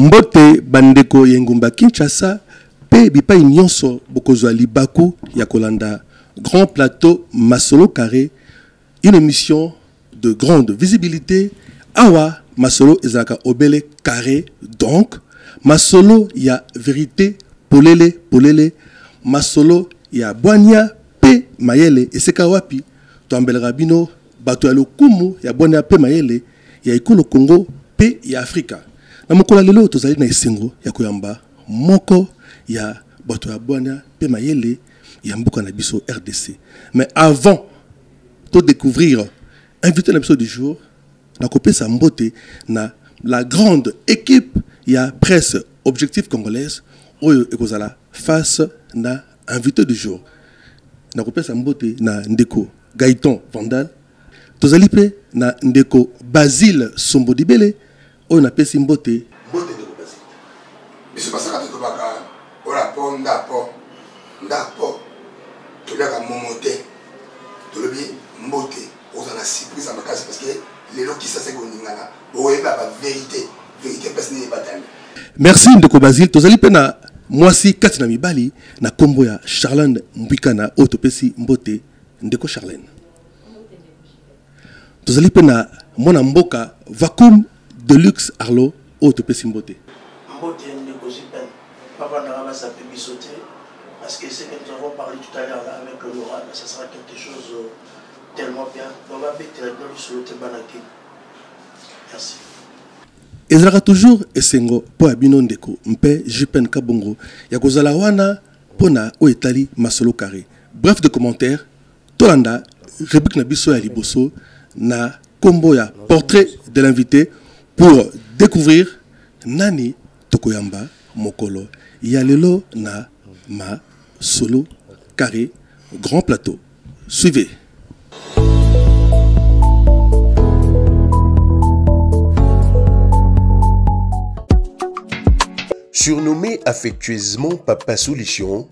Mbote bandeko yengumba Kinshasa pe bipai nyonso bokozwa libaku ya kolanda Grand Plateau Masolo Carré, une émission de grande visibilité. Awa Masolo ezaka obele carré, donc Masolo ya vérité polele Masolo ya boania pe mayele eseka wapi toambele rabino bato ya lokumu ya boania pe mayele ya ikolo Congo pe ya Afrika. Na mokola lelo tozali na esengo ya koyamba moko ya bato ya boania pe mayele ya mbuka na biso RDC. Mais avant de découvrir invité l'épisode du jour, na kopé sa mbote na la grande équipe ya presse Objectif Congolaise oyo ekozala face na invité du jour. Na kopé sa mbote na ndeko Gaëtan Vandal, tozali pe na ndeko Basile Sombodibele oyo na pesi mbote ndeko Basile. Biso basaka to baka ora po ndapo tolaka momote tolobi mbote ozana surprise à makasi parce que les lots qui ça c'est koningana boyeba ba vérité parce n'est pas tellement. Merci ndeko Basile, tozali pe na mwasi kati na mibali na kombo ya Charlène Mbikana oyo topesi mbote ndeko Charlène. Tozali pe na mwana mboka Vacuum Deluxe Arlo oyo topesi mbote. Mbote ndeko Jipen papa na rama sa pe bisoté parce que c'est que nous avons parlé tout à l'heure avec Laurent, ça sera quelque chose tellement bien. On va mettre la sur le Tebanaki. Merci. Ezalaka toujours esengo po abino ndeko mpe Jipen Kabongo ya kozala wana pona o etali Masolo Carré. Bref de commentaires, tolanda rubrique na biso ya liboso na kombo ya portrait de l'invité pour découvrir nani tokoyamba mokolo ya lelo na Masolo Carré Grand Plateau. Suivez. Surnommé affectueusement Papa Solution,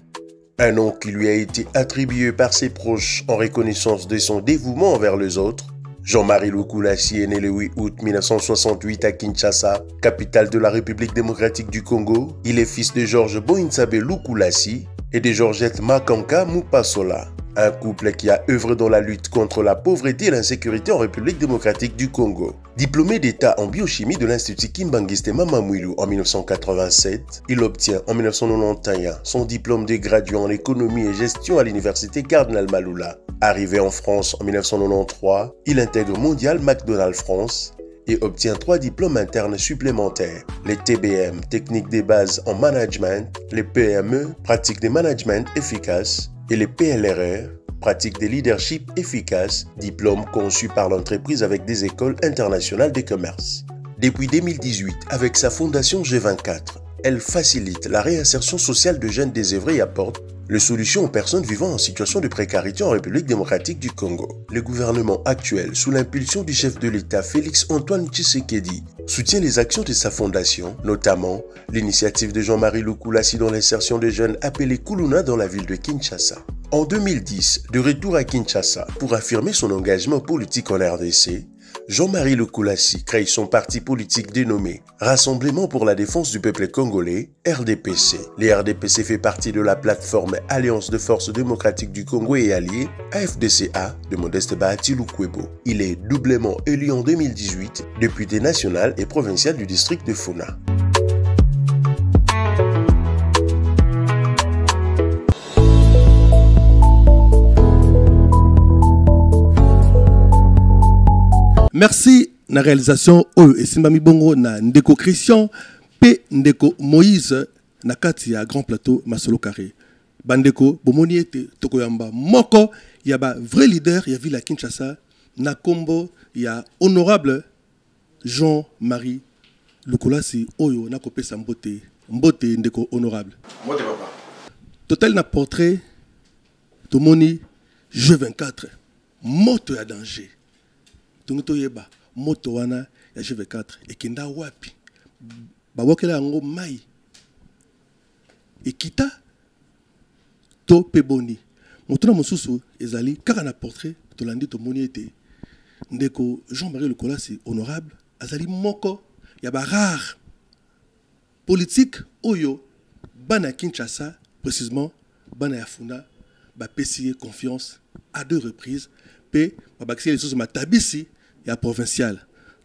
un nom qui lui a été attribué par ses proches en reconnaissance de son dévouement envers les autres, Jean-Marie Lukulassi est né le 8 août 1968 à Kinshasa, capitale de la République démocratique du Congo. Il est fils de Georges Boinsabe Lukulassi et de Georgette Makanka Mupasola, un couple qui a œuvré dans la lutte contre la pauvreté et l'insécurité en République démocratique du Congo. Diplômé d'État en biochimie de l'Institut Kimbangiste Mamamouilou en 1987, il obtient en 1991 son diplôme de graduat en économie et gestion à l'université Cardinal Malula. Arrivé en France en 1993, il intègre Mondial McDonald's France et obtient 3 diplômes internes supplémentaires, les TBM, techniques des bases en management, les PME, pratiques de management efficace, et les PLRR, pratique de leadership efficace, diplôme conçu par l'entreprise avec des écoles internationales de commerce. Depuis 2018, avec sa fondation G24, elle facilite la réinsertion sociale de jeunes désœuvrés et apporte les solutions aux personnes vivant en situation de précarité en République démocratique du Congo. Le gouvernement actuel, sous l'impulsion du chef de l'État Félix-Antoine Tshisekedi, soutient les actions de sa fondation, notamment l'initiative de Jean-Marie Lukulassi dans l'insertion des jeunes appelés Kuluna dans la ville de Kinshasa. En 2010, de retour à Kinshasa pour affirmer son engagement politique en RDC, Jean-Marie Lukulassi crée son parti politique dénommé Rassemblement pour la défense du peuple congolais, RDPC. Les RDPC fait partie de la plateforme Alliance de forces démocratiques du Congo et alliés, AFDCA, de Modeste Bahati Lukwebo. Il est doublement élu en 2018, député national et provincial du district de Funa. Merci na réalisation oyo esimbami bongo na ndeko Christian pe ndeko Moïse na kati ya Grand Plateau Masolo Carré. Bandeko bomoni ete tokoyamba moko ya ba vrai leader ya ville ya Kinshasa na kombo ya honorable Jean-Marie Lukulassi oyo na kopesa mbote ndeko honorable. Mbote papa. Total na portrait tomoni G24 moto ya danger. Tunguto yeba moto wana ya G24 ekenda wapi bawokela yango mai ekita to peboni moto na mosusu ezali kaka na portrait tolandi tomoni ete ndeko Jean-Marie Lukulassi honorable azali moko ya ba rare politique oyo bana Kinshasa précisément bana Yafuna ba pesier confiance à 2 reprises pe ba bakisi les choses matabisi ya provincial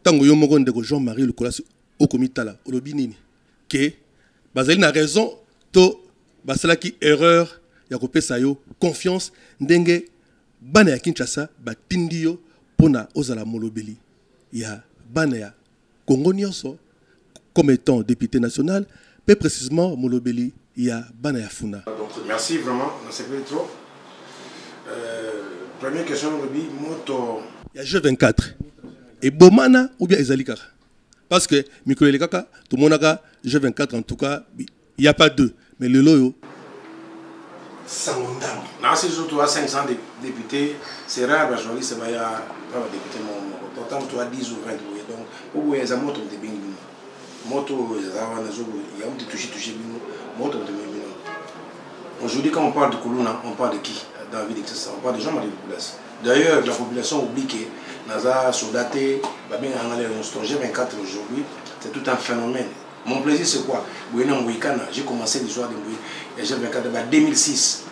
tango yo moko ndeko Jean-Marie Lukulasi au komitala olobi nini ke bazali na raison to basala ki erreur ya kopesa yo confiance ndenge bana ya Kinshasa batindi yo pona ozala molobeli ya bana ya Congo nyonso comme étant député national, plus précisément molobeli ya bana ya Funa. Donc merci vraiment, on s'est fait trop. Première question, Robi, moto. Il y a G24. Et Bomana ou bien Ezalikara. Parce que Mikolo Kaka, tout le monde a G24 en tout cas, il n'y a pas deux. Mais le loyo. Non, c'est surtout à 500 députés, c'est rare, parce que c'est pas un député. Pourtant, tu as 10 ou 20. Donc, pour vous, il y a moto de bingo. Moto, il y a un touché. Moto de bingo. Aujourd'hui, quand on parle de Koulouna, on parle de qui dans la ville de Kinshasa? On parle de Jean-Marie Lukulasi. D'ailleurs, la population oublie que Naza, Sodaté, G24 aujourd'hui, c'est tout un phénomène. Mon plaisir, c'est quoi? J'ai commencé l'histoire de G24 en 2006.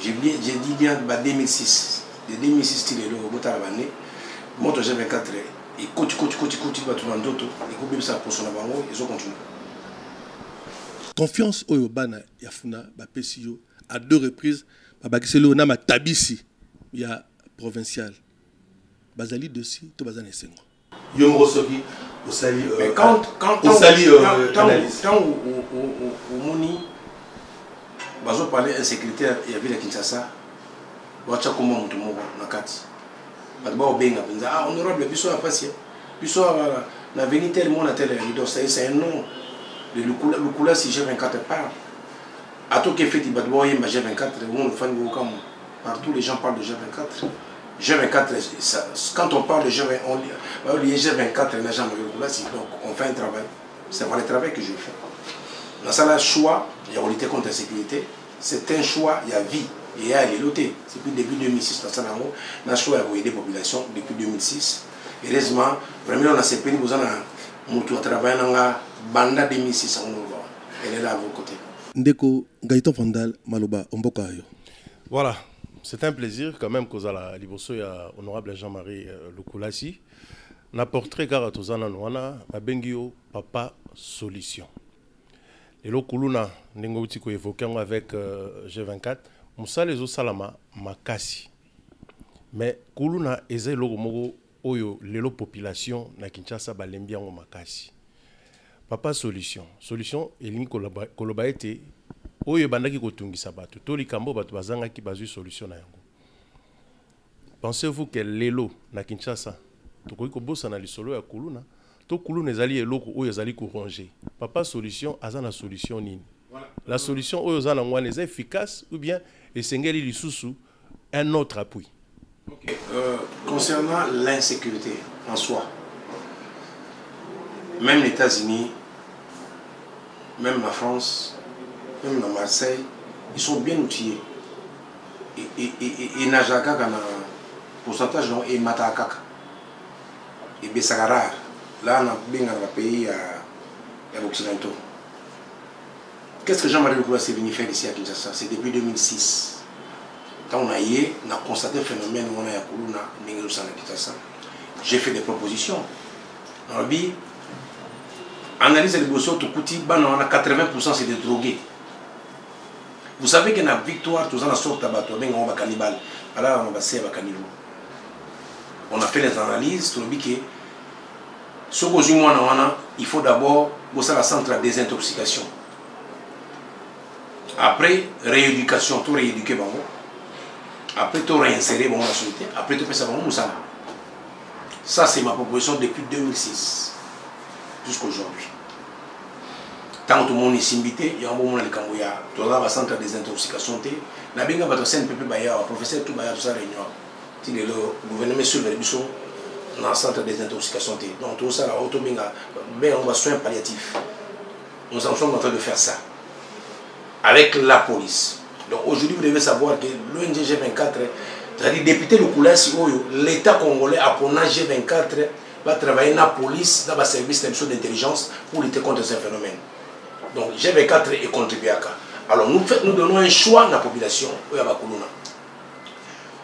J'ai dit bien 2006. De 2006, il est là, au bout de l'année. Moto G24, et coach, ils ont continué. Confiance au bana Yafuna Bapesio à 2 reprises. Babakiselo na matabisi ya provincial. Bazali dessus, to bazane sengo. Yomro soki au sali quand Moni bazo parler insécurité ya ville Kinshasa. Wacha comment mutu moko na kati. Badba obenga penza ah honorable biso apasi. Biso na venir tel monde tel leader c'est un nom. Le Lukulasi G24 parle. À tout qui fait du Badboa G24, partout les gens parlent de G24. G24, quand on parle de G24, on lit G24 n'a jamais Lukulasi. Donc on fait un travail. C'est pas le travail que je fais. Dans ça, le choix, il y a lutter contre la sécurité. C'est un choix, il y a vie. Et il y a les lotés. C'est depuis début 2006, dans ça, on a choisi d'aider des populations depuis 2006. Heureusement, vraiment, on a ces pays, nous avons travaillé dans la banda 2006. Elle est là à vos côtés. Ndeko Gaëtan Fandal Maloba Ombokayo. Voilà, c'est un plaisir quand même que la liboso ya honorable Jean-Marie Lukulasi na portrait gara tozana nwana babengio papa solution. Et le kuluna ndenge uti ko évoquer avec G24 musale zo salama makasi. Mais kuluna eze logo moko oyo lelo population na Kinshasa balembia ngo makasi. Papa solution. Solution elingi koloba ete oyo bandaki kotungisa bato. To likambo bato bazanga ki bazu solution na yango. Pensez-vous que lelo na Kinshasa tokoki kobosa na lisolo ya kuluna to kuluna ezali eloko oyo ezali koranger. Papa solution azana solution nini? La solution oyo zana ngwana est efficace ou bien esengeli lisusu un autre appui. Okay. Concernant l'insécurité en soi, même les États-Unis, même la France, même la Marseille, ils sont bien outillés. Et Najaka, quand un pourcentage, et Matakaka, et Bessagarar, là, on a bien dans le pays occidentaux. Qu'est-ce que Jean-Marie Lukulasi est venu faire ici à Kinshasa? C'est depuis 2006. Quand on a constaté le phénomène, on a Kinshasa. J'ai fait des propositions. Dans le but, analyse les bossos, tout petit, on a 80% c'est des drogués. Vous savez qu'il y a une victoire, tout ça, on a sorti à bateau, on va cannibale. Alors on va passer à cannibale. On a fait les analyses, tout le but que ce que il faut d'abord bosser la centre de désintoxication. Après, rééducation, tout rééduquer, bon. Après, tout réinsérer, bon, la société. Après, tout faire ça, bon, ça. Ça, c'est ma proposition depuis 2006 jusqu'à aujourd'hui. Tant que tout le monde est invité, il y a un bon moment où il y a un centre de désintoxication. Il y a un professeur tout ça réunion. Le gouvernement sur le bureau dans le centre de désintoxication. Donc tout ça, on va soins palliatifs. Nous sommes en train de faire ça avec la police. Donc aujourd'hui, vous devez savoir que l'ONG G24, c'est-à-dire député Lukulasi, l'État congolais a pour G24 va travailler dans la police, dans le service d'intelligence pour lutter contre ces phénomènes. Donc G24 est contribué à ça. Alors nous donnons un choix à la population.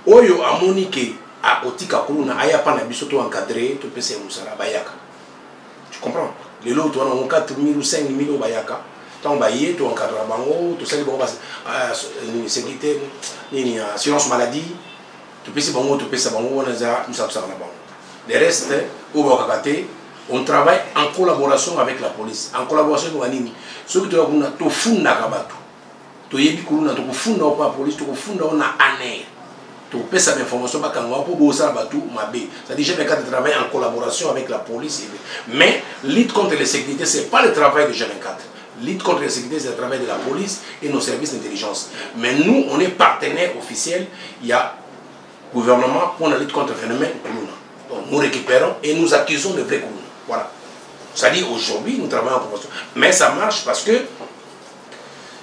Oyo amoni ke a otika kuluna aya pa na biso to encadré to pese musala bayaka. Tu comprends? Les lots on a 4 000 ou 5 000 bayaka. Tant baye to encadrer bango, to sali bango sécurité ni assurance maladie. To pese bango on a za musa na bango. Le reste au bakate on travaille en collaboration avec la police. En collaboration avec nini? Ceux qui to funda kabatu. To yebi kuluna to funda pa police to funda on a aner. Pour payer cette information, pour bosser c'est-à-dire que G24 travaille en collaboration avec la police. Mais lutte contre les sécurités, ce n'est pas le travail de G24. Lutte contre les sécurités, c'est le travail de la police et nos services d'intelligence. Mais nous, on est partenaires officiels. Il y a le gouvernement pour la lutte contre le phénomène. Donc nous récupérons et nous accusons de vrais coups. Voilà. C'est-à-dire aujourd'hui, nous travaillons en collaboration. Mais ça marche parce que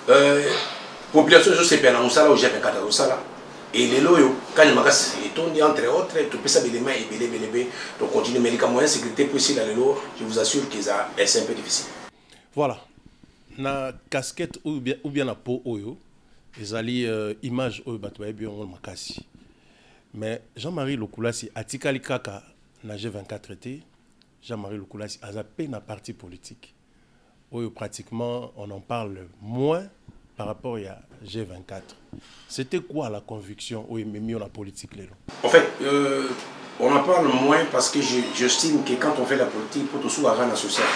la population de CPN, au G24, au Sala. Et les loyaux, quand il m'a dit entre autres, tu peux savoir les mains et belé, donc continuer, mais les moyens de sécurité possible dans les lots, je vous assure que c'est un peu difficile. Voilà. Na casquette ou bien la peau oyo, ils allaient image oyo batoué bien on makasi. Mais Jean-Marie Lukulasi atikali kaka na G24 été, Jean-Marie Lukulasi a zappé na parti politique. Oyo pratiquement on en parle moins par rapport à G24. C'était quoi la conviction où il m'a mis la politique? En fait, on en parle moins parce que j'estime que quand on fait la politique, il faut tout avoir un social.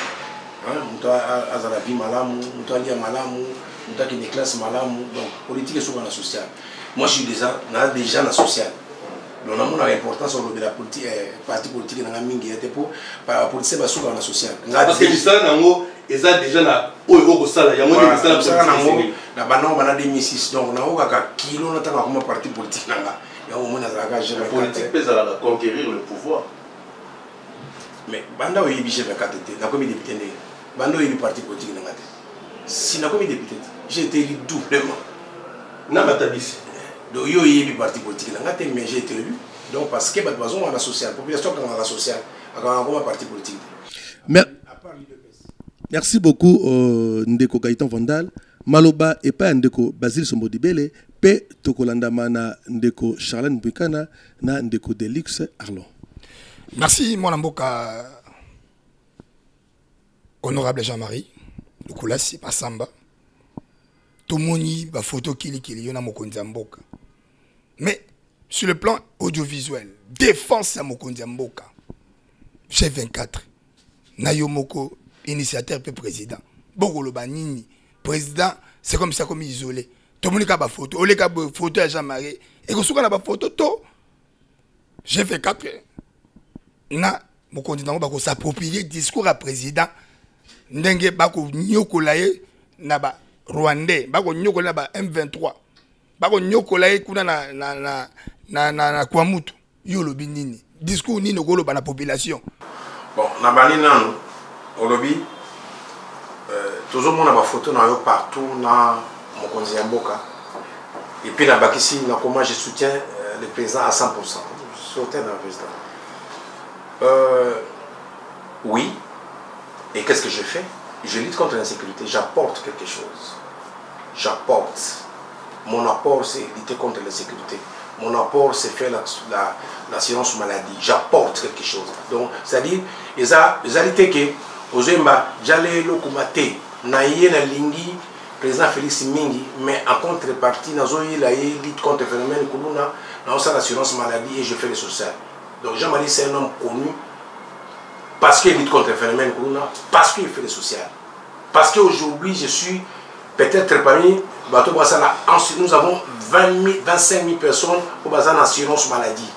On doit avoir la vie malamu, on doit lire malamu, on doit avoir des classes malamu. Donc, politique est souvent la sociale. Moi, je suis déjà dans la sociale. Donc, on a l'importance de la politique, parti politique dans la mingi, la politique est souvent la sociale. Parce que ça, ils ont déjà la il y a moins de na bana bana 2006 donc na oka kilo na tanga comme parti politique nanga ya au moins na la politique pèse à conquérir le pouvoir. Mais banda o yibi chef de na comme député né banda o yibi parti politique nanga te si na comme député j'ai été élu doublement na matabisi donc yo yibi parti politique nanga te mais j'ai été élu donc parce que bat bazon la sociale population quand la sociale comme parti politique. Merci beaucoup Ndeko Gaëtan Vandal. Maloba et pas Ndeko Basile Sombodibele, P Tokolanda Mana Ndeko Charlène Bukana, na Ndeko Delix Arlon. Merci mon amboka honorable Jean-Marie Lukulasi Pasamba. Tomoni ba photo kili yona mokonzi mboka. Mais sur le plan audiovisuel, défense à mokonzi mboka. G24 Nayomoko initiateur et président. Bogolo Banini, président, c'est comme ça comme isolé. Tout le monde a une photo. On a une photo à Jean-Marie. Et quand on a une photo, j'ai fait 4. Na, mon candidat va s'approprier discours à président. Ndenge bako nyokolaye na ba Rwandais, bako nyokolaye ba M23. Bako nyokolaye kuna na Kwamutu. Yolo binini. Discours ni nogolo ba la population. Bon, na banina au lobby, toujours mon a photo partout dans mon conseil Mboka. Et puis là ici, comment je soutiens le président à 100%. Je soutiens le président. Oui. Et qu'est-ce que je fais? Je lutte contre l'insécurité. J'apporte quelque chose. J'apporte. Mon apport, c'est lutter contre l'insécurité. Mon apport, c'est faire l'assurance maladie. J'apporte quelque chose. Donc, c'est-à-dire, ils ont été que Ozemba, j'allais le combattre. Naïe na lingi, président Félix Mingi, mais en contrepartie, nazoï la lutte contre le phénomène Kuluna, na l'assurance maladie et je fais le social. Donc Jean-Marie c'est un homme connu parce qu'il lutte contre le phénomène Kuluna, parce qu'il fait le social. Parce qu'aujourd'hui je suis peut-être parmi Bateau Bassana, nous avons 25 000 personnes au bazar d'assurance maladie.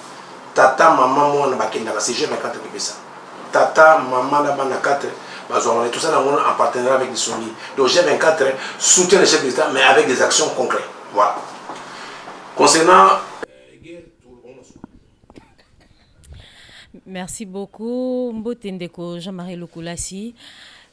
Tata, maman, moi, c'est G24 qui fait ça. Tata, maman, là-bas, 4. Tout ça en partenariat avec les Songi. Donc G24 soutient les chefs d'État, mais avec des actions concrètes. Voilà. Concernant... Merci beaucoup. Mbotendeko Jean-Marie Lukulasi.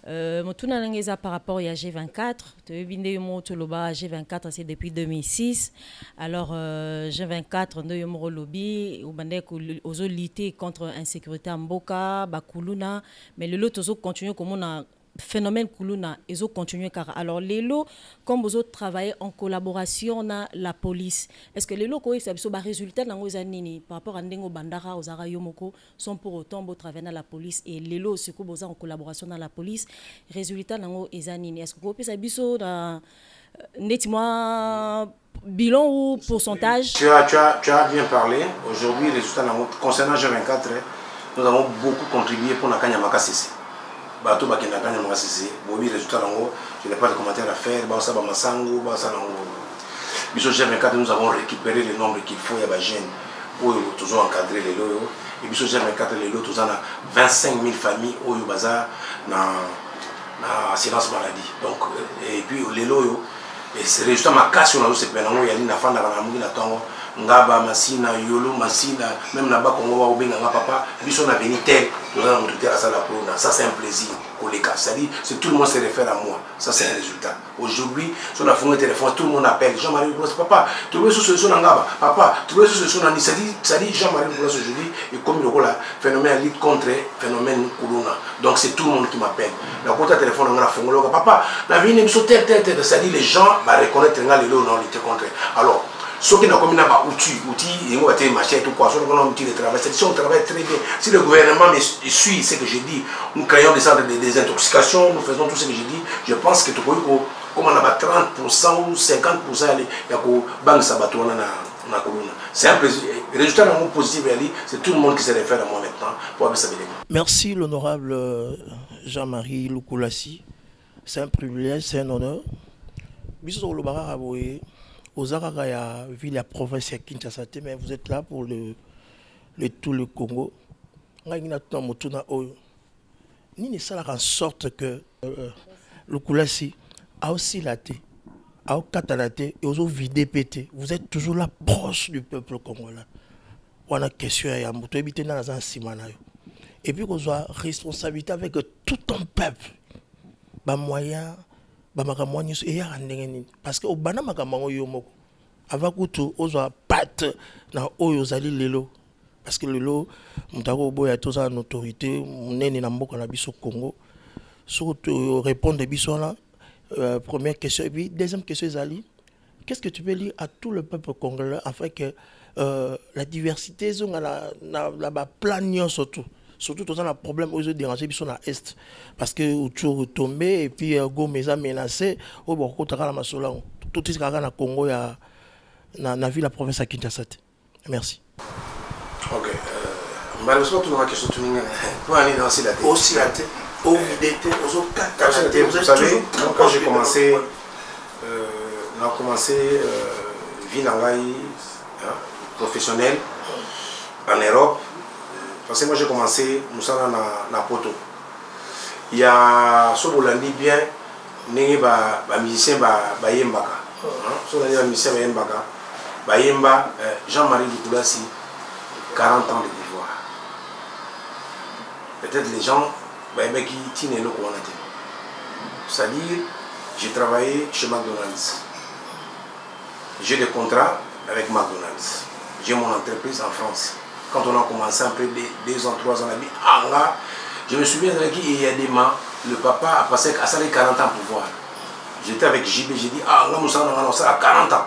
Motuna Langeza par rapport à G24. G24 c'est depuis 2006. Alors G24 nous avons lobby aux lutter contre l'insécurité en Mboka, Bakuluna, mais le lot continue comme on a phénomène kuluna ezo continuer car alors lelo comme vous autres travaillez en collaboration na la police, est-ce que lelo ko ça biso ba résultat nango zanini par rapport à ndengo bandara ozara yomoko sont pour autant beau travailler na la police et lelo ce que vous en collaboration na la police résultat nango ezanini, est-ce que ko pesa biso na nettement bilan ou pourcentage? Tu as bien parlé. Aujourd'hui, les résultats concernant G24, nous avons beaucoup contribué pour la Kanyamaka CC. Bateau Bakina Kanyamaka CC. Bobi résultats je n'ai pas de commentaires à faire. Basa Bamasango, Basa Biso G24, nous avons récupéré le nombre qu'il faut. Il y a des jeunes où toujours encadré les lots. Et Biso G24, les lots, tous en 25 000 familles où il y a assurance maladie. Donc, et puis les lots. Et c'est résultat ma casse on a eu ce pénal il y a une affaire dans la mouille na tongo ngaba masina yolo masina même là-bas Congo wa obenga papa biso na venu tel on a monté à ça la pro ça c'est un plaisir pour les cas c'est-à-dire c'est tout le monde se réfère à moi ça c'est un résultat aujourd'hui sur la fond téléphone tout le monde appelle Jean-Marie Boulos papa tu veux solution ngaba papa tu veux solution ni c'est-à-dire Jean-Marie Boulos aujourd'hui et comme le rôle phénomène lutte contre phénomène corona donc c'est tout le monde qui m'appelle la porte téléphone on a fongolo papa la vie n'est tel c'est-à-dire les gens va reconnaître les lots non lutter contre alors ceux qui n'ont pas outils, ils vont être machins, tout quoi, ceux qui ont outil de travail, c'est on travaille très bien. Si le gouvernement suit ce que j'ai dit, nous créons des centres de désintoxication, nous faisons tout ce que j'ai dit, je pense que tout le monde, comme on a 30% ou 50%, il y a une banque sabato dans la colonne. C'est un plaisir. Le résultat positif, c'est tout le monde qui se réfère à moi maintenant pour avoir ça. Merci l'honorable Jean-Marie Lukulassi. C'est un privilège, c'est un honneur. Bisous au Lobara Aboye. Aux Aragaya, ville la province de Kinshasa, mais vous êtes là pour tout le Congo. Ni ça en sorte que le Koulassi a aussi la tête, a aussi et aussi vidé pété. Vous êtes toujours là proche du peuple congolais. On a question à Yamouto, éviter dans un simanayo. Et puis qu'on soit responsabilité avec tout un peuple. Bah moyen. Parce que au banama kamango yomoko avakutu ozo pat na oyo zali lelo parce que lelo mutako boya toza en autorité munene na mboka na biso Congo surtout répondre biso là première question et puis deuxième question zali qu'est-ce que tu peux dire à tout le peuple congolais afin que la diversité zonga la plan surtout tout un problème aux déranger sur la est parce que tu retombé et puis Gomeza menacé au beaucoup de la masola tout ce qu'il y a na Congo ya na ville la province à Kinshasa. Merci. OK. Malheureusement tout la question tout pour aller dans la tête aussi la tête au vidété aux autres vous savez quand j'ai commencé on a commencé vie professionnelle en Europe. Parce que moi j'ai commencé Moussana na poto. Il y a ce Bolandi bien, n'est pas musicien ba yembaka. Ce Bolandi musicien ba yembaka. Ba yemba Jean-Marie Lukulassi 40 ans de pouvoir. Peut-être les gens qui tiennent le coin. C'est-à-dire j'ai travaillé chez McDonald's. J'ai des contrats avec McDonald's. J'ai mon entreprise en France. Quand on a commencé après 2 ans, 3 ans, je me souviens qu'il y a des mains, le papa a passé à 40 ans pour voir. J'étais avec JB, j'ai dit, on a 40 ans.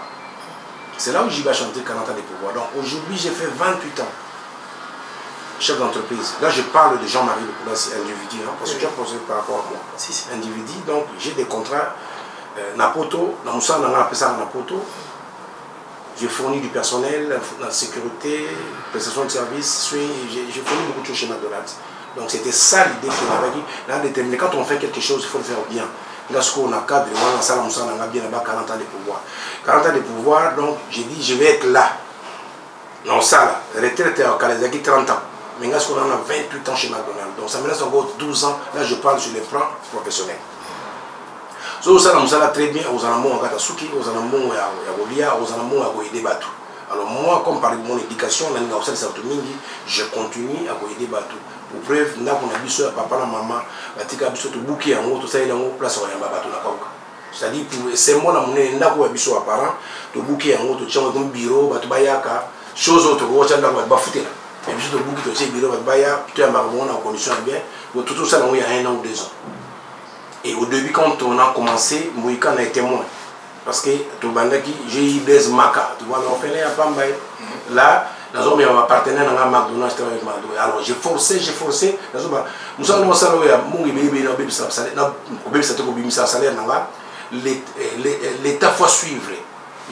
C'est là où JB a chanté 40 ans de pouvoir. Donc aujourd'hui, j'ai fait 28 ans, chef d'entreprise. Là, je parle de Jean-Marie Lukulassi, individu, parce que tu as posé par rapport à moi. Individu, donc j'ai des contrats. Napoto, on a appelé ça Napoto. J'ai fourni du personnel, la sécurité, prestation de services, j'ai fourni beaucoup de choses chez McDonald's. Donc c'était ça l'idée qu'on avait dit. Là, déterminé, quand on fait quelque chose, il faut le faire bien. Lorsqu'on a cadre, on a ça, on a bien là-bas 40 ans de pouvoir. 40 ans de pouvoir, donc j'ai dit, je vais être là. Non, ça là, retraite à Kalazaki 30 ans. Mais là, on a 28 ans chez McDonald's. Donc ça me laisse encore 12 ans. Là, je parle sur les plans professionnels. So ça nous a très bien aux alamons à Katasuki, aux alamons à Golia, aux alamons à Goïde Batou. Alors moi, comme par mon éducation, je continue à Goïde Batou. Pour preuve, nous avons dit à papa et maman, nous avons bouquet en haut, tout ça, il y a une place où il y a un bateau. C'est-à-dire, c'est moi qui avons dit à parents, tu bouquet en haut, tu as un bureau, tu as chose autre, tu as un bafouté. Et puis tu bouquet, tu as un bureau, tu as un condition bien, tout ça, il y a 1 an ou 2 ans. Et au début, quand on a commencé, Mouika a été témoin. Parce que j'ai eu des Maka. Tu vois, on fait là, là, nous avons un partenaire dans le McDonald's. Alors j'ai forcé. Nous avons l'État faut suivre.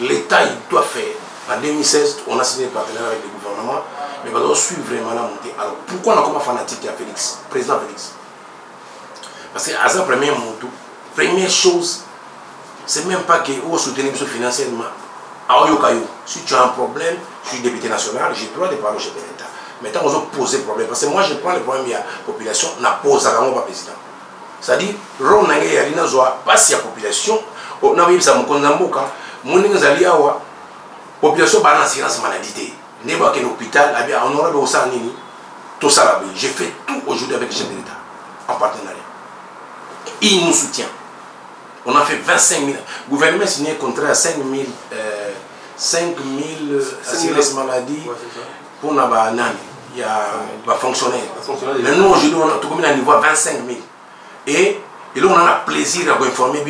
L'État il doit faire. En 2016, on a signé un partenariat avec le gouvernement, mais on doit suivre vraiment la montée. Alors pourquoi on a comme fanatique à Félix, président Félix? Parce que à sa première chose, c'est même pas qu'on soutient financièrement. Si tu as un problème, je suis député national, j'ai le droit de parler au chef de l'État. Maintenant, on a posé problème. Parce que moi, je prends le problème de la population, on a posé à mon président. C'est-à-dire, on a eu pas si la population, on a eu ça, la population a une assurance maladie. On a un hôpital, on aura tout ça. J'ai fait tout aujourd'hui avec le chef de l'État, en partenariat. Il nous soutient. On a fait 25 000. Le gouvernement a signé un contrat à 5 000 assurances maladie pour les fonctionnaires. Mais nous, aujourd'hui, on a tout comme un niveau à 25 000. Et là, on a le plaisir à vous informer.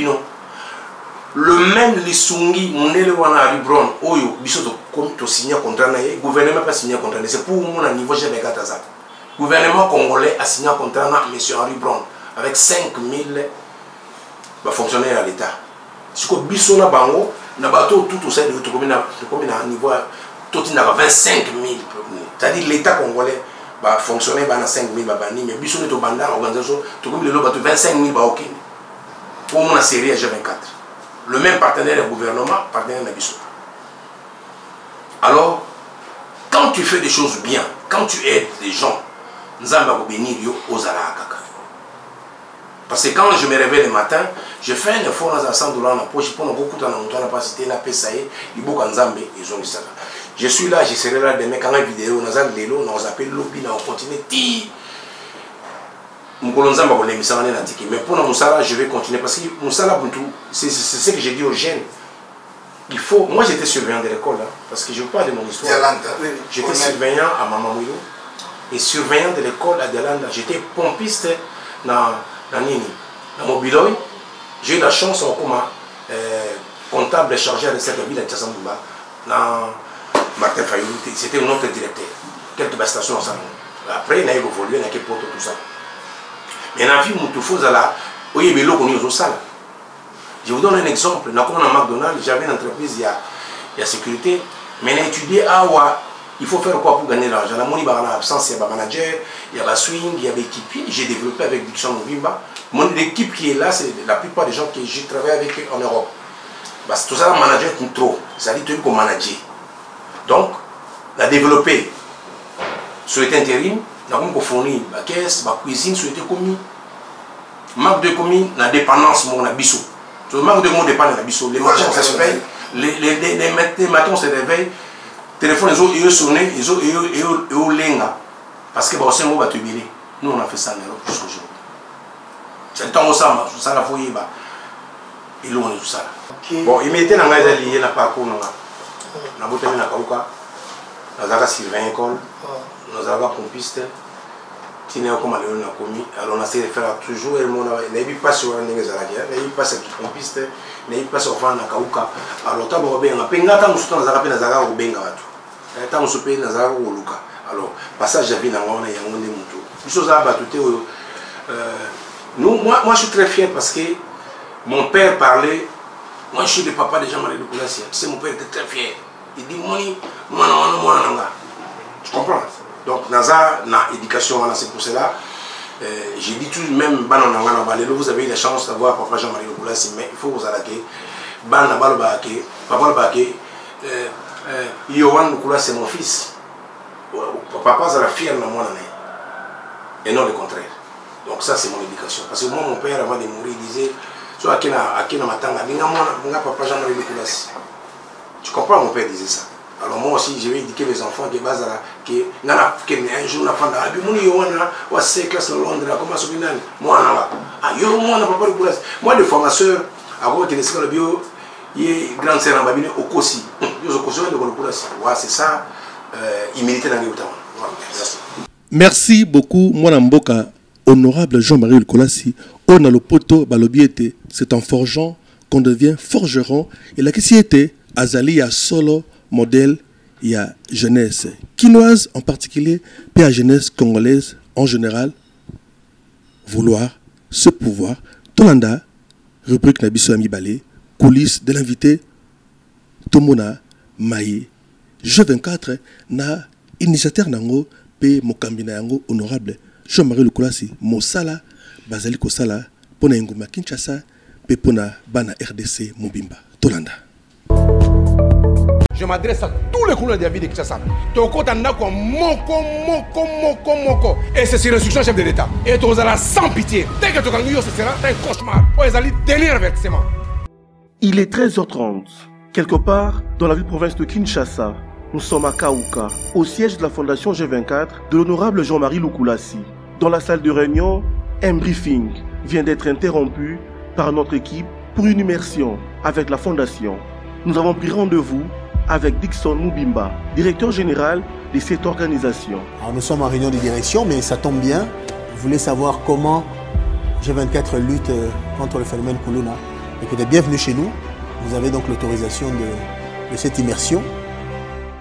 Le même Lissungi, on est le Ribron, Oyo, Bissoto, comme tu signes un contrat, le gouvernement n'a pas signé un contrat. C'est pour moi, niveau de le gouvernement congolais a signé un contrat avec M. Henri Brown avec 5 000 fonctionnaires à l'État. Si vous avez un bango, na bateau tout ça de comme à niveau tout il 25 000. C'est-à-dire l'État congolais va fonctionner dans 5 000 babani, mais biso ne to banda organisation tout comme le bateau 25 000 ba ok. Pour mon série G24. Le même partenaire du gouvernement, partenaire de biso. Alors, quand tu fais des choses bien, quand tu aides les gens, nous allons bénir aux Alakaka. Parce que quand je me réveille le matin, je fais un effort dans un $100 dans la poche, pour beaucoup de temps, on n'a pas cité, on a payé, ils ont dit ça. Je suis là, je serai là demain, quand on a une vidéo, on a des lots, on appelle lobby, on continue. Mais pour Moussala, je vais continuer parce que Moussala, c'est ce que j'ai dit aux jeunes. Il faut, moi j'étais surveillant de l'école, hein, parce que je vous parle de mon histoire. J'étais surveillant à Mamamouyo et surveillant de l'école à Delanda. J'étais pompiste dans Mobiloy. J'ai eu la chance en comme comptable chargé de cette ville à Tchassamboula, dans Martin Fayou. C'était un autre directeur. Quelques stations ensemble. Après, il a évolué, il a évolué tout ça. Mais dans la vie, je vous donne un exemple. Dans McDonald's, j'avais une entreprise, il y a sécurité. Mais j'ai étudié il faut faire quoi pour gagner de l'argent. Il y a l'absence, il y a manager, il y a la swing, il y a l'équipe. J'ai développé avec Diction Mobimba. L'équipe qui est là, c'est la plupart des gens que j'ai travaillé avec eux en Europe. Parce que tout ça, le manager est trop. C'est-à-dire que tu manager. Donc, la développer sur l'intérim, nous avons fourni la caisse, la cuisine, sur commis. Marque de commis, la dépendance, mon abisso. Le marque de mon dépend de l'abisso. Les matins, on se réveille. Les matins, on se réveille. Téléphone, ils ont sonné, ils ont lenga. Parce que c'est un mot battu. Nous, on a fait ça en Europe jusqu'au jour. C'est le temps où ça la foyer. Ils l'ont tout ça. Bon, il m'était dans la lié na parcours. On a voté dans Kauka. Nous avons Sylvain École. Nous avons pompiste. Alors on a essayé de faire toujours. Il n'y a pas sur la ligne de la guerre. Il n'y a pas sur la pompiste. Il n'y a pas sur la Kauka. Alors, tant que nous sommes dans la Benga. Tant que nous sommes dans la Luka. Alors, passage à vie dans la Yangone Moutou. Les choses à battre. Moi, je suis très fier parce que mon père parlait. Moi, je suis le papa de Jean-Marie Lukulasi. Tu sais, mon père était très fier. Il dit, moi, tu comprends? Donc, dans l'éducation, c'est pour cela. J'ai dit tout de même, vous avez eu la chance d'avoir papa Jean-Marie Lukulasi, mais il faut vous arrêter. Papa Yohan Lukulasi, c'est mon fils. Papa, ça la fier de moi. Et non le contraire. Donc, ça, c'est mon éducation. Parce que moi, mon père, avant de mourir, il disait, tu comprends, mon père disait ça. Alors moi aussi, je vais éduquer les enfants qui basent là, qui un jour, moi, de formateur, avant que les bio, il y a grande sœur en Babine au Kossi. C'est ça, il méritait dans les temps. Merci beaucoup, Mwana Mboka, honorable Jean-Marie Lukulasi, On a le poteau, balobiete, c'est en forgeant qu'on devient forgeron. Et la question était, Azali, il y a solo modèle, il y a jeunesse quinoise en particulier, puis la jeunesse congolaise en général, vouloir ce pouvoir. Tolanda, rubrique Nabiso Amibale, coulisses de l'invité, Tomona Maye, G24, na initiateur nango, pe mokambina yango honorable, Jean-Marie Lukulasi, Mosala, Bazali Kosala, pona Nguma Kinshasa, pe pona Bana RDC Mobimba. Tolanda. Je m'adresse à tous les couleurs de la vie de Kinshasa. Toko Tandako moko. Et c'est sur l'instruction chef de l'État. Et tu auras sans pitié. Dès que tu as ce sera un cauchemar. Pour les alliés, dernier avertissement. Il est 13h30. Quelque part dans la ville-province de Kinshasa, nous sommes à Kaouka, au siège de la fondation G24 de l'honorable Jean-Marie Lukulasi. Dans la salle de réunion, un briefing vient d'être interrompu par notre équipe pour une immersion avec la fondation. Nous avons pris rendez-vous avec Dixon Mubimba, directeur général de cette organisation. Alors nous sommes en réunion de direction, mais ça tombe bien. Vous voulez savoir comment G24 lutte contre le phénomène Kuluna. Écoutez, bienvenue chez nous. Vous avez donc l'autorisation de cette immersion.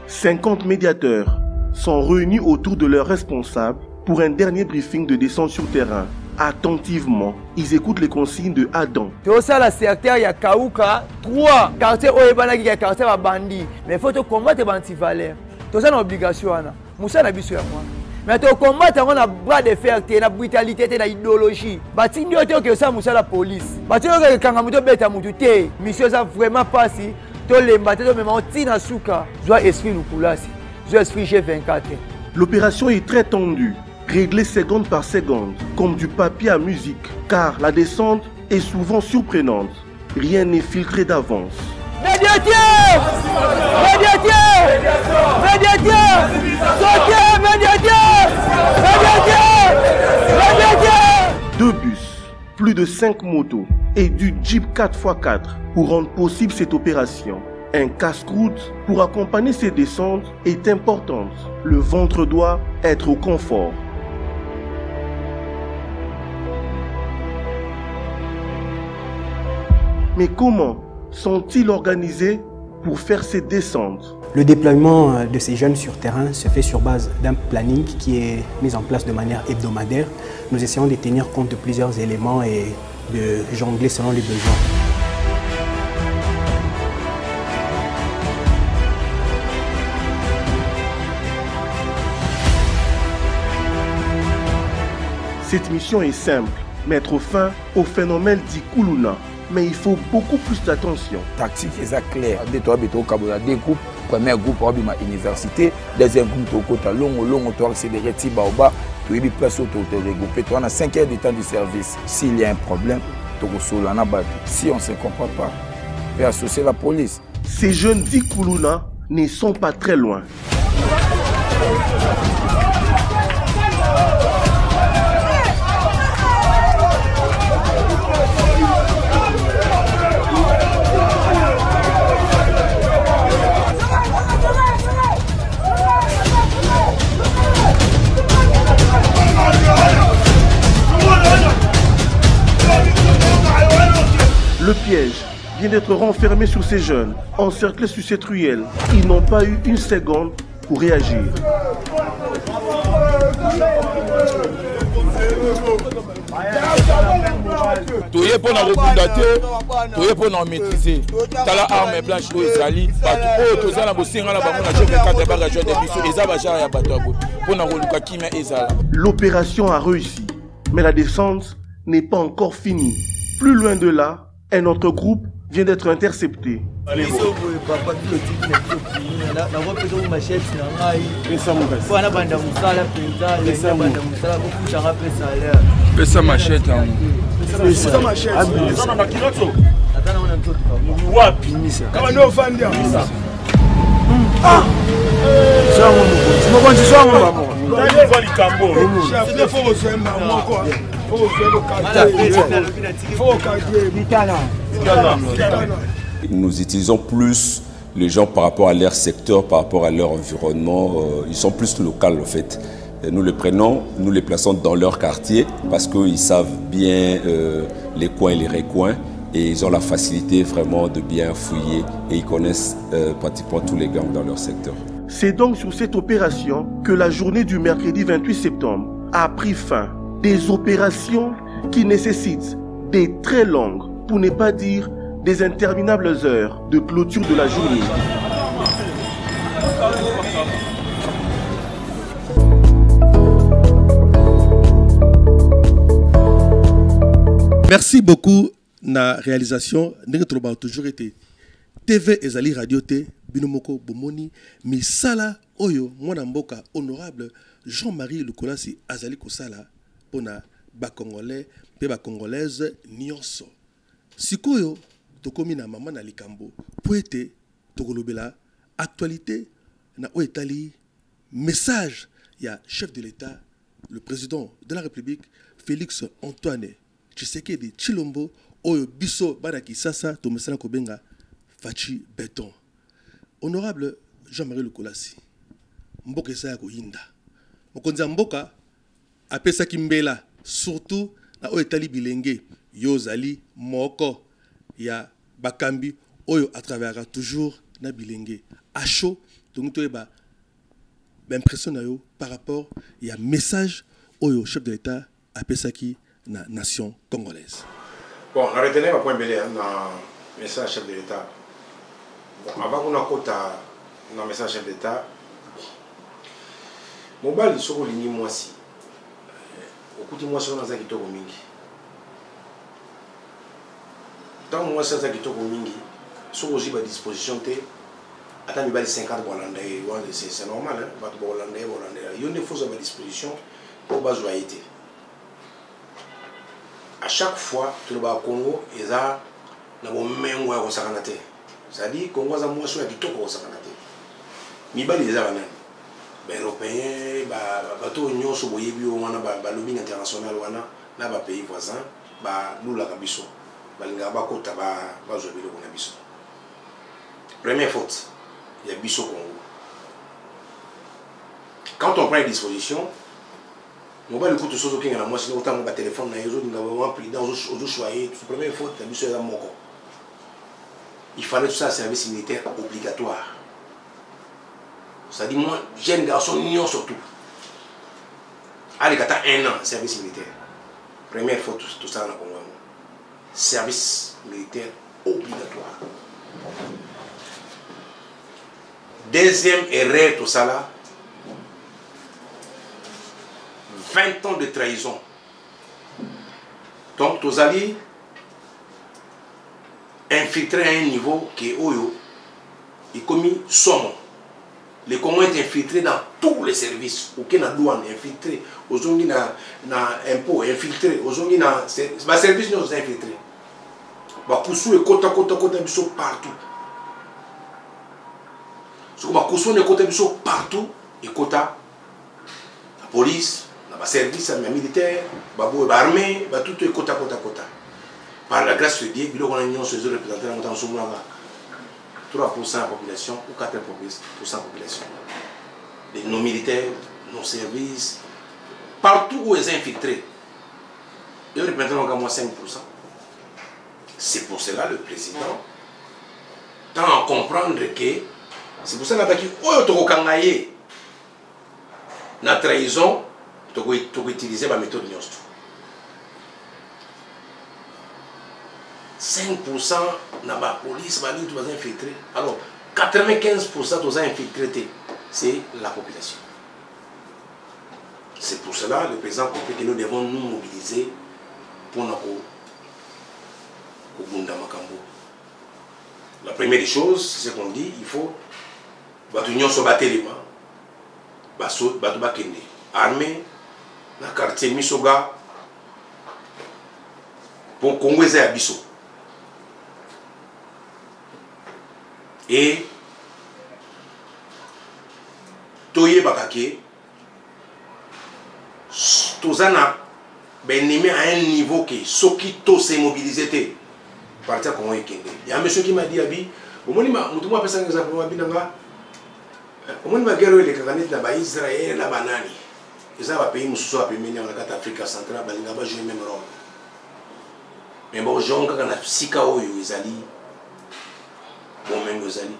50 médiateurs sont réunis autour de leurs responsables pour un dernier briefing de descente sur terrain. Attentivement, ils écoutent les consignes de Adam. C'est la secteur ya Kaouka 3 quartier oyebana ki quartier ba bandi mais faut combattre anti-valeur. C'est une obligation ana. Musa na biso ya moi. Mais to combattre on a bras de fer na brutalité na idéologie. Batindi oto que ça musa la police. Batindi que kanga muto beta mutu te. Mission ça vraiment passé. To lemba te to même tina suka. Joie esprit Lukulasi. Joie esprit G24. L'opération est très tendue. Réglé seconde par seconde, comme du papier à musique, car la descente est souvent surprenante. Rien n'est filtré d'avance. Médiateur! Médiateur! Médiateur! Sortez, médiateur! Médiateur! Médiateur! 2 bus, plus de 5 motos et du Jeep 4x4 pour rendre possible cette opération. Un casse-croûte pour accompagner ces descentes est importante. Le ventre doit être au confort. Mais comment sont-ils organisés pour faire ces descentes? Le déploiement de ces jeunes sur terrain se fait sur base d'un planning qui est mis en place de manière hebdomadaire. Nous essayons de tenir compte de plusieurs éléments et de jongler selon les besoins. Cette mission est simple, mettre fin au phénomène dit Kuluna. Mais il faut beaucoup plus d'attention. Tactique est claire. Deux groupes. Premier groupe à l'université. Deuxième groupe à long, accélérer Tibaoba. Tu es place au regroupé. Tu as 5 heures de temps de service. S'il y a un problème, tu as si on ne se comprend pas, tu peux associer la police. Ces jeunes dits Kuluna ne sont pas très loin. Le piège vient d'être renfermé sur ces jeunes, encerclés sur cette ruelle. Ils n'ont pas eu une seconde pour réagir. Tu es pour nous recondater, tu es pour nous maîtriser. Tu as la arme blanche au Israël. Tu as la bossine à la L'opération a réussi, mais la descente n'est pas encore finie. Plus loin de là, un autre groupe vient d'être intercepté. Nous utilisons plus les gens par rapport à leur secteur, par rapport à leur environnement. Ils sont plus locaux en fait. nous le prenons, nous les plaçons dans leur quartier parce qu'ils savent bien les coins et les recoins et ils ont la facilité vraiment de bien fouiller et ils connaissent pratiquement tous les gangs dans leur secteur. C'est donc sur cette opération que la journée du mercredi 28 septembre a pris fin. Des opérations qui nécessitent des très longues, pour ne pas dire des interminables heures de clôture de la journée. Merci beaucoup. Na réalisation, nous avons toujours été TV Ezali Radio T, Binomoko Bomoni, Misala Oyo, Mwanamboka, honorable Jean-Marie Lukulasi Azali Kosala, Pona Bakongolais, Peba Congolaise, Nyonso. Sikoyo, Tokomi na Mama na Likambo, Poete, Togolobela, actualité, na Oetali, message, il y a chef de l'État, le président de la République, Félix Antoine Tshisekedi Tshilombo, Oyo Biso Baraki Sasa, Tomesana Kobenga, Fachi Béton. Honorable Jean-Marie Lukulasi, Mboka Esaya Kohinda. Mokonza Mboka, apesa Kimbela, surtout na Oetali Bilenge, Yozali, Moko, ya Bakambi, Oyo à travers toujours na Bilenge. À chaud, donc ba l'impression par rapport il y a message Oyo chef de l'État apesa ki na nation congolaise. Bon, on a retenu un point belé dans le message chef de l'État. Bon, avant qu'on a quota dans le message chef de l'État, mon bal est sur le ligne moi si. Au coup de moi sur dans un kito mingi. Tant moi sur un kito mingi, sur aussi à disposition té. Attends, il y a 50 Hollandais, c'est normal, hein? Hollandais. Il y a des forces à disposition pour baser. À chaque fois, tu vas au Congo, ils ont même un sakanate. C'est-à-dire, Congo a moins sur qui toko sakanate. Mais les Européens, les bateaux union sur le lobbying international, na ba pays voisins, nous la kabiso, balingaba kota ba zobilo na biso. Première faute, il y a biso Congo. Quand on prend les dispositions, on va le coup de choses qui ont moi sinon autant mon téléphone na yezo ngaba pris dans aux choyer tout première faute la biso ya moko. Il fallait tout ça service militaire obligatoire. Ça dit moi jeune garçon union surtout. Allez kata 1 an service militaire. Première faute tout ça dans Congo. Service militaire obligatoire. Deuxième erreur tout ça là. 20 ans de trahison. Donc, tous alliés infiltrés à un niveau qui est Oyo, et commis somme. Les Congos sont infiltrés dans tous les services. Aucun na douane infiltré, aux gens qui na impôt infiltré, aux gens qui na service nous infiltrés. Bah Koussou et kota biso partout. Ce que bah Koussou et kota biso partout et kota la police. Le service militaire, l'armée, tout est côté. Par la grâce de Dieu, il y a une représenté dans 3% de la population ou 4% de la population. Nos militaires, nos services, partout où ils sont infiltrés, ils représentent 5%. C'est pour cela le président tend à comprendre que c'est pour cela qu'il y a la trahison. Tu peux utiliser la méthode Nyonsto. 5% dans la police, tu vas infiltrer. Alors, 95% de infiltrés, c'est la population. C'est pour cela le président compris que nous devons nous mobiliser pour nous Makambo. La première des choses, c'est ce qu'on dit, il faut que nous se battre les mains, armée, dans le quartier Misoga, pour Congo et Abisso. Et Toye Bakake, Tozana, ben à un niveau qui Sokito s'est mobilisé. Partir Congo et Kende. Il y a un monsieur qui m'a dit Abi, au moins il m'a fait un exemple, au moins il m'a guerre les Kakanis là-bas, Israël, la banane. Et ça va payer nous soit payer dans la carte Afrique centrale, balinga va jouer même rôle. Mais bon, gens quand on a sika oyo ezali bon même ezali.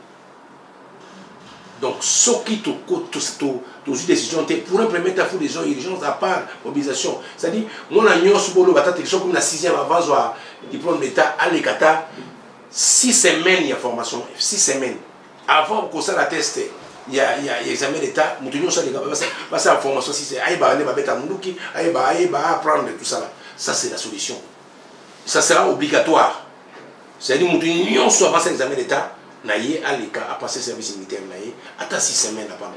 Donc ce qui te coûte tout une décision pour implémenter à fou des gens urgence à part mobilisation. C'est-à-dire mon agnon subolo batata quelque chose comme la 6e avant soit diplôme d'état à l'Ekata 6 semaines il y a formation 6 semaines avant qu'on ça la teste. Il y a examen d'état, nous tenons ça les gars, passer à la formation, si c'est aïba, aïba, apprendre tout ça là. Ça c'est la solution. Ça sera obligatoire. C'est-à-dire nous tenons soit passer l'examen d'état, naïe à l'écart, à passer service militaire, naïe, à 6 semaines là pendant.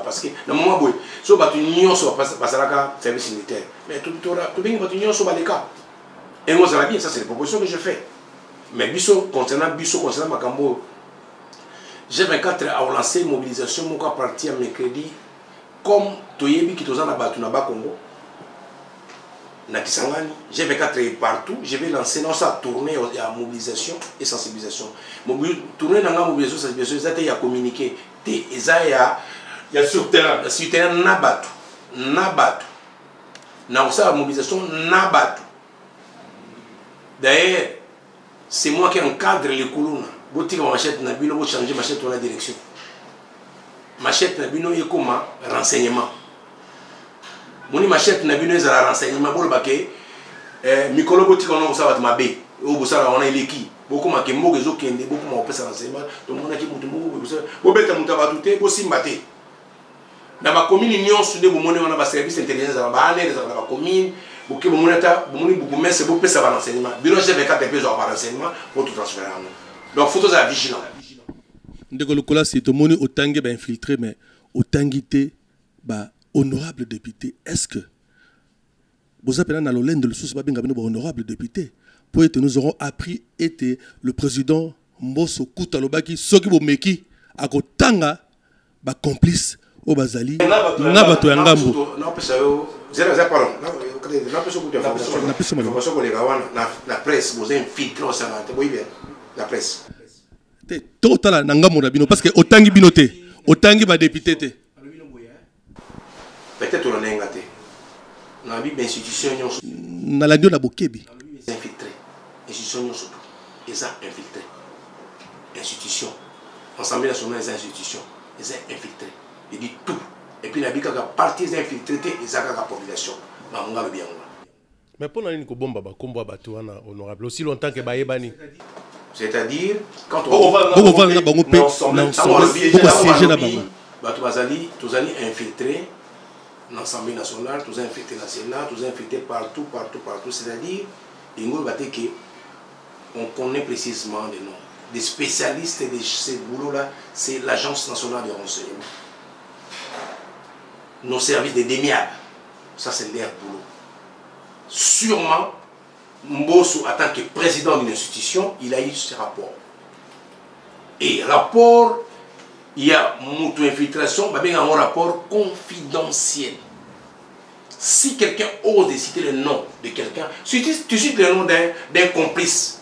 Parce que dans le moment où soit battu union soit passer la service militaire, mais tout bien battu union soit l'écart. Et moi ça va bien, ça c'est les propositions que je fais. Mais biso concernant Makambo. G24 a lancé une mobilisation à partir mercredi comme Toyebi qui est en Congo. Na Kisangani, G24 est partout. Je vais lancer sa tournée à mobilisation et sensibilisation. Tournée dans la mobilisation et sensibilisation, il y a communiqué. Il y a sur terrain. Sur terrain, Nabatu. Na la mobilisation, Nabatu. D'ailleurs, c'est moi qui encadre les colonnes. Si vous machette nabino, vous changez machette dans la direction. Machette nabino est comme renseignement. Mon machette nabino est à renseignement. Vous le Mikolo boti kono usaba mabe. Ou busara on a leki. Beaucoup ma kemo gezo kende beaucoup ma opesa renseignement. Donc on a qui mutu mo busara. Bo beta mutaba tuté bo simbate. Na ba commune union sudé bo mone on a ba service intelligence ba ane za ba commune. Boké bo moneta bo moni beaucoup mais c'est bo pesa renseignement. Biro G24 pe zo ba renseignement pour tout transférer en nous. Donc, il faut être vigilant. Ndeko Lokola, c'est tout le monde autangi infiltré, mais autangi honorable député. Est-ce que vous avez dans l'olène de l'sous honorable député pour être nous aurons appris était le président Mbosso Koutalobaki soki bomeki akotanga ba complice au Bazali na bato ya ngambo. Na pesa yo zero pardon. Na pesa ko information na presse vous infiltré ça la presse. Total nangamo na bino parce que otangi binote, otangi ba député te. Peut-être on a ngate. Na bi institution nyonso. Na la ndio na bokebi. Infiltré. Institution nyonso. Ils ont infiltré. Institution. Assemblée nationale des institutions. Ils ont infiltré. Il dit tout. Et puis la bi kaka partis infiltrés ils ont la population. Na munga bien. Mais pour nani ko bomba ba kombo bato wana honorable aussi longtemps que ba yebani. C'est-à-dire, quand on va infiltrer l'Assemblée nationale, tous infiltrer le Sénat, tous infiltrer partout. C'est-à-dire, on connaît précisément les noms. Des spécialistes de ces boulots-là, c'est l'Agence nationale de renseignement. Nos services de démiable, ça c'est leur boulot. Sûrement, Mbosso, en tant que président d'une institution, il a eu ce rapport. Et rapport, il y a une infiltration, il y a un rapport confidentiel. Si quelqu'un ose citer le nom de quelqu'un, si tu cites le nom d'un complice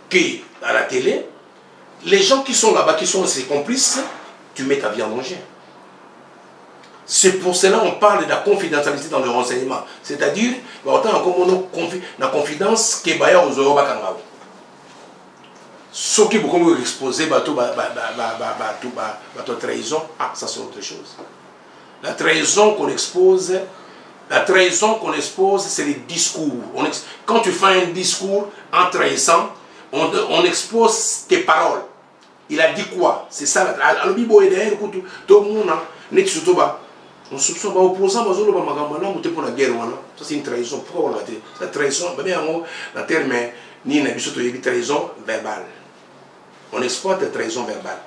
qui à la télé, les gens qui sont là-bas, qui sont ses complices, tu mets ta vie en danger. C'est pour cela qu'on parle de la confidentialité dans le renseignement. C'est-à-dire, autant la confidence qui est aux Euroba. Ce qui est beaucoup exposé, trahison, ça c'est autre chose. La trahison qu'on expose, c'est les discours. Quand tu fais un discours en trahissant, on expose tes paroles. Il a dit quoi? C'est ça. Tout le monde, on soupçonne les opposants, pour la guerre. Ça c'est une trahison. Pourquoi on l'a dit? C'est trahison. La terme ni une trahison verbale. On exploite la trahison verbale.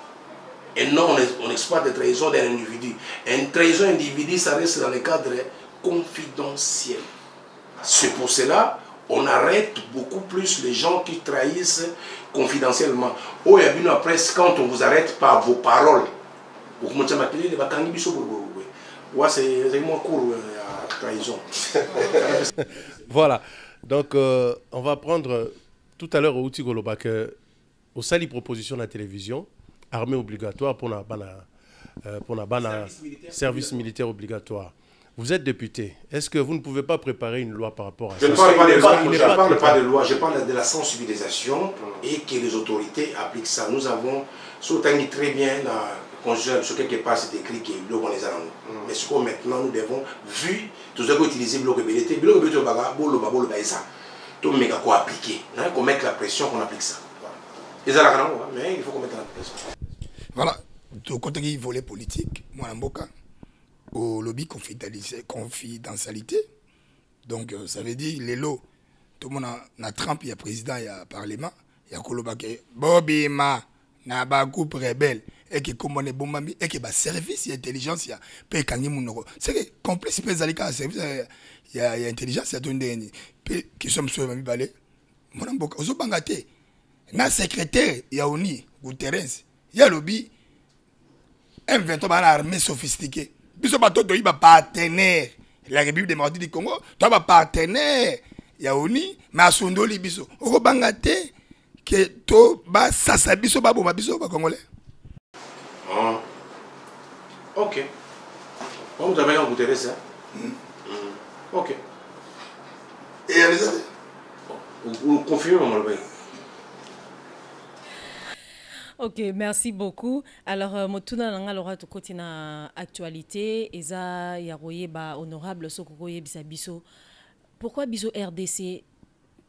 Et non, on exploite la trahison d'un individu. Une trahison individu, ça reste dans le cadre confidentiel. C'est pour cela on arrête beaucoup plus les gens qui trahissent confidentiellement. Oh, il y a bien après, quand on vous arrête par vos paroles. C'est mon cours à trahison. Voilà. Donc, on va prendre tout à l'heure au Outigoloba que au sali proposition de la télévision, armée obligatoire pour la service militaire obligatoire. Vous êtes député. Est-ce que vous ne pouvez pas préparer une loi par rapport à ça? Je ne parle pas de loi, je parle de la sensibilisation et que les autorités appliquent ça. Nous avons, surtout très bien, sur quelque part c'est écrit que bloc on les a. Mais ce que maintenant nous devons, vu tout ce qu'on utilise bloc BLT, bloc BLT tout méga quoi appliquer. Qu'on mette la pression, qu'on applique ça. Mais il faut qu'on mette la pression. Voilà, du côté du volet politique, moi en Mboka, au lobby confidentialité. Donc ça veut dire les lots, tout le monde a Trump, il y a président, il y a parlement, il y a Kolobake, Bobby Ma, na ba groupe rebelle, et qui commande bombami, et qui ba service, il y a intelligence, il y a paye kangi mounoko. C'est que complice peut zalika service, il y a intelligence, il y a tout une qui sommes sur le balai. Mon Mboka, ozo bangate, na secrétaire, il y a Oni, Guterres, il y a lobby, M23 ba armée sophistiquée. Biso bato to iba partenaire la République démocratique du Congo to ba partenaire ya oni ma sondoli biso oko bangate que to ba sasa biso ba boma biso ba congolais. OK. On vous avez un goûté ça. OK. Et Elisabeth vous confirmez mon le. Ok, merci beaucoup. Alors, motuna nanga lora to kotina actualité eza yaroye ba honorable sokokoye biso. Pourquoi biso RDC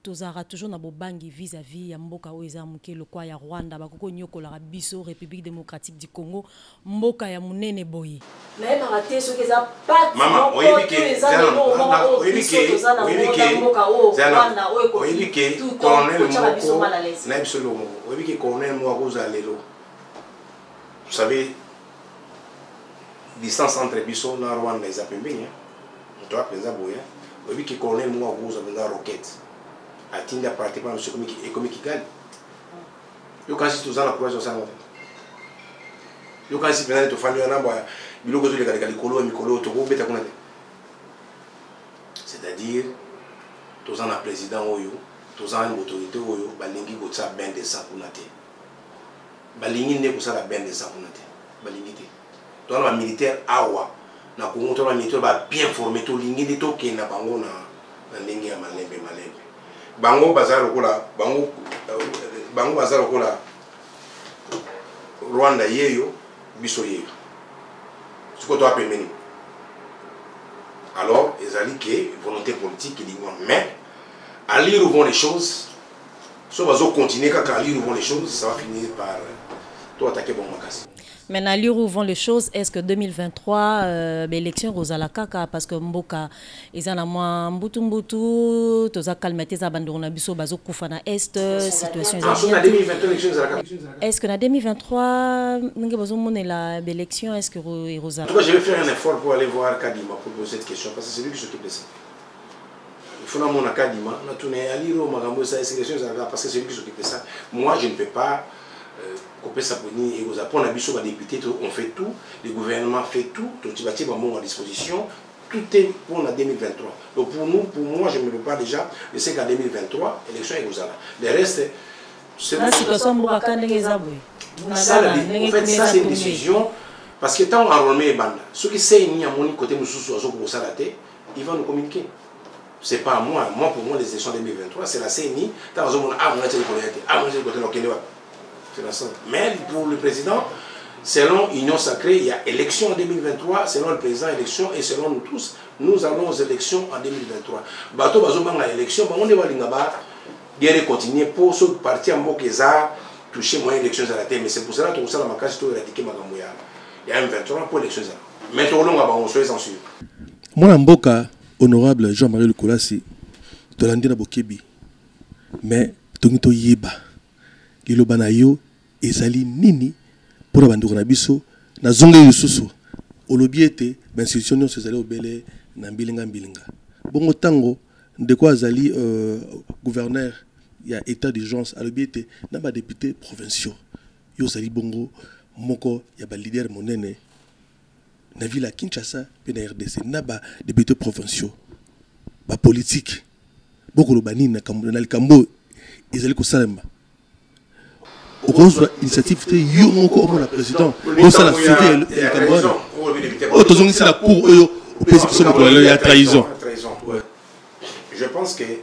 tozara toujours na bobangi vis-à-vis ya mboka o eza muke lokwa ya Rwanda bakoko nyokola biso République démocratique du Congo mboka ya munene boye. Na eba raté ce que ça pas maman oyebike colonel vous savez distance entre biso na Rwanda eza pembeni on doit penser boye oyebike colonel moi vous avez la roquette atteindre pratiquement ce économique gagne yo kasi tozana croix sur ça yo kasi pena to fanya na boya biloko zo lekala likolo mikolo to ko beta kuna c'est-à-dire tozana président oyo tozana autorité oyo balingi ko tsa ben de ça kuna te balingi ne ko sala ben de ça kuna te balingi te to na militaire awa na Congo to na militaire ba bien formé to lingi de to ke na bango na ndenge ya malembe bango bazalo kola bango bazalo kola Rwanda yeyo biso yeyo ce to apemeni alors ezali que volonté politique dit mais à lire où vont les choses so bazo continuer quand à lire où vont les choses ça va finir par toi attaquer bon makasi. Maintenant, lire où vont les choses, est-ce que 2023, l'élection Rosala Kaka, parce que Mboka, ils en ont moins Mbutu, toza calmete za bandona biso bazo kufana est, situation est-ce que na 2023, nous bazo mone la l'élection, est-ce que Rosala? En tout cas, je vais faire un effort pour aller voir Kadima pour poser cette question, parce que c'est lui qui s'occupe de ça. Il faut que mon Kadima, na tourner à lire au magambo ça, parce que c'est lui qui s'occupe de ça. Moi, je ne peux pas. On fait tout, le gouvernement fait tout, tout est à disposition, tout est pour la 2023. Donc pour moi, je ne peux pas déjà, je sais qu'en 2023, l'élection est Rosala. Le reste, c'est ça, c'est une décision, parce que tant enrôlé banda, ceux qui savent ni à mon côté ils vont nous communiquer. C'est pas moi, pour moi, les élections 2023, c'est la CNI, mais pour le président, selon Union Sacrée, il y a élection en 2023, selon le président, élection, et selon nous tous, nous allons aux élections en 2023. Bato bazobang la élection, on va aller continuer pour ce parti en Bokeza, toucher moins élections à la tête, mais c'est pour cela que ça la makasi to éradiquer Magamouya. Il y a un 23 pour élections. Mais tout le monde va soyez censure. Moi, Mboka, honorable Jean-Marie Lukulasi, de l'Andina Bokebi, mais Tongito Yeba. Kilobana yo ezali nini pour bandoko na biso na zonge yususu olobiete ba institution nyonso ezali obele na mbilinga bongo tango ndeko azali gouverneur ya état d'urgence alobiete na ba député provinciaux yo zali bongo moko ya ba leader monene na ville ya Kinshasa pe na RDC na ba député provinciaux ba politique boko lobani na likambo ezali ko salamba initiative la président ça la suivi le Cameroun autres ont ici la cour Il y a trahison. Je pense que les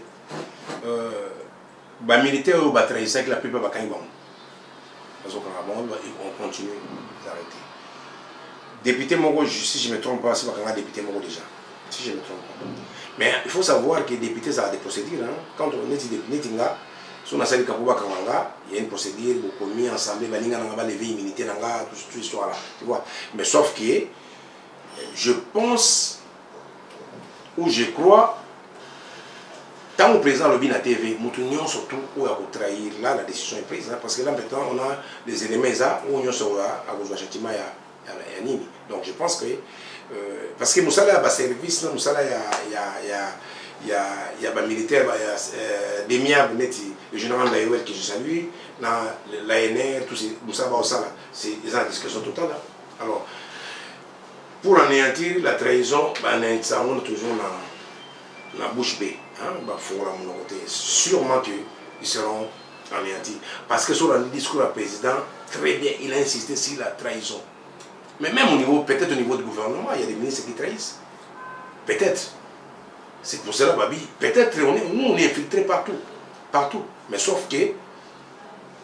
militaires ont trahi ça que la plupart va quand on continue d'arrêter. Député Mogo, si je ne me trompe pas, c'est pas député Mogo déjà. Si je ne me trompe pas. Mais il faut savoir que les députés, ça a des procédures. Hein. Quand on est député, si on a salué Kapuba Kamanga, il y a une procédure, vous commis ensemble, vous avez levé l'immunité, tout ce là. Tu vois. Mais sauf que je pense ou je crois, tant au président Lobby na TV, nous surtout où à trahir là la décision est prise. Hein, parce que là maintenant on a des éléments où on sera à cause de châtiment et Nini. Donc je pense que parce que Moussala a service, Moussala il y a des militaires, des miens, le général Naïwel que je salue, l'ANR, tous ces Moussala Baosala, c'est une discussion totale. Alors, pour anéantir la trahison, on est toujours dans la bouche bée. Sûrement qu'ils seront anéantis. Parce que sur le discours du président, très bien, il a insisté sur la trahison. Mais même au niveau, peut-être au niveau du gouvernement, il y a des ministres qui trahissent. Peut-être. C'est pour cela, Babi. Peut-être nous, on est infiltrés partout. Partout. Mais sauf que,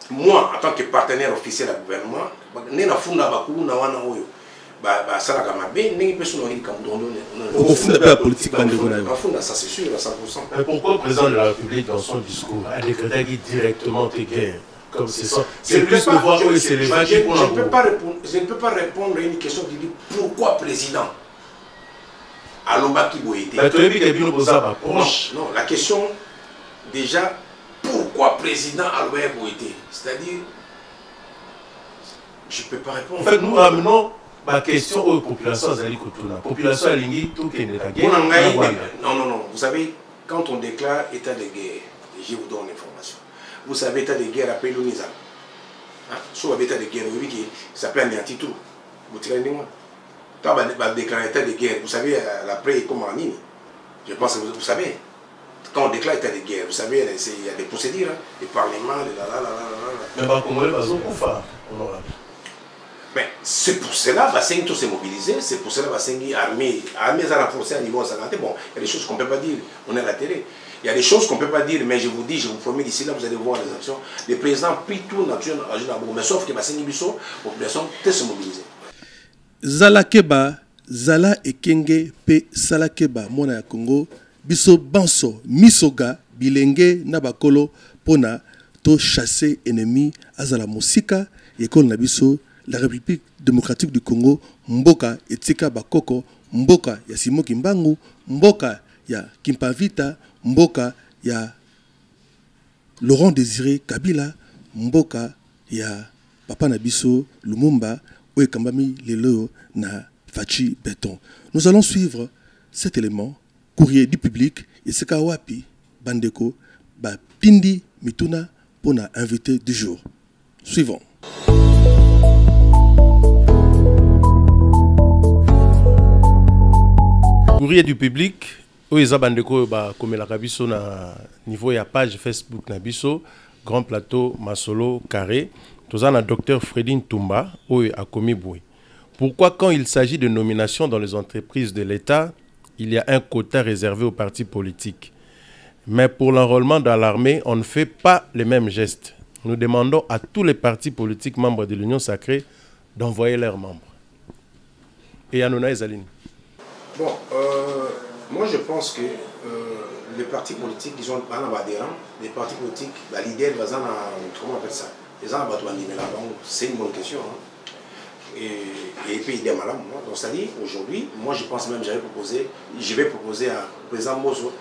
moi, en tant que partenaire officiel du gouvernement, je ne suis pas ça c'est sûr à 100%. Mais pourquoi le président de la République dans son discours a décrété directement tes guerres comme c'est ça? C'est plus de voir où c'est les vagues pour la Je ne peux pas répondre à une question qui dit pourquoi président Alobaki Boété. Non, la question déjà pourquoi président Alobaki Boété? C'est-à-dire je ne peux pas répondre. En fait, nous ramenons ma question aux populations La population a lingi tout qui est la guerre. Non. Vous savez, quand on déclare état de guerre, je vous donne l'information. Vous savez, état de guerre après l'ONISA. Soit état de guerre, qui s'appelle anéanti tout. Vous tirez de moi. Quand on déclare état de guerre, vous savez, l'après, comment en ligne. Je pense que vous savez. Quand on déclare état de guerre, vous savez, il y a des procédures, les parlements, Mais pas comment on va mais c'est pour cela que tout s'est mobilisé, c'est pour cela que l'armée a renforcé à niveau 50. Bon, il y a des choses qu'on ne peut pas dire, on est à la télé. Il y a des choses qu'on ne peut pas dire, mais je vous dis, je vous promets d'ici là, vous allez voir les actions. Le président pris tout naturel, mais sauf que la population peut se mobiliser. Zalakeba, Zala et Kenge, P. Salakeba, Mona Congo, Biso Banso, Misoga, Bilenge, Nabakolo, Pona, to chasser ennemi, Azala Mosika, et Kon Nabiso. La République démocratique du Congo, Mboka Etika Bakoko, Mboka ya Simo Kimbangu, Mboka ya Kimpavita, Mboka ya Laurent Désiré Kabila, Mboka ya Papa Nabiso Lumumba, Oye Kambami Lelo na Fachi Béton. Nous allons suivre cet élément, courrier du public, et Seka Wapi, Bandeko, Pindi Mituna, pour notre invité du jour. Suivons. Courrier du public, Oeza Bandeko comme la Kabiso na niveau ya page Facebook Nabiso, Grand Plateau Masolo Carré, tous en docteur Fredine Toumba, Oe a commis Boué. Pourquoi quand il s'agit de nomination dans les entreprises de l'État, il y a un quota réservé aux partis politiques. Mais pour l'enrôlement dans l'armée, on ne fait pas les mêmes gestes. Nous demandons à tous les partis politiques membres de l'Union sacrée d'envoyer leurs membres. Et Anouna Ezaline. Bon, moi je pense que les partis politiques, ils ont adhérents, les partis politiques, la leader, comment on appelle ça? Les gens c'est une bonne question. Hein. Et puis il est malade. Donc c'est-à-dire, aujourd'hui, moi je pense même, je vais proposer à président Mozo,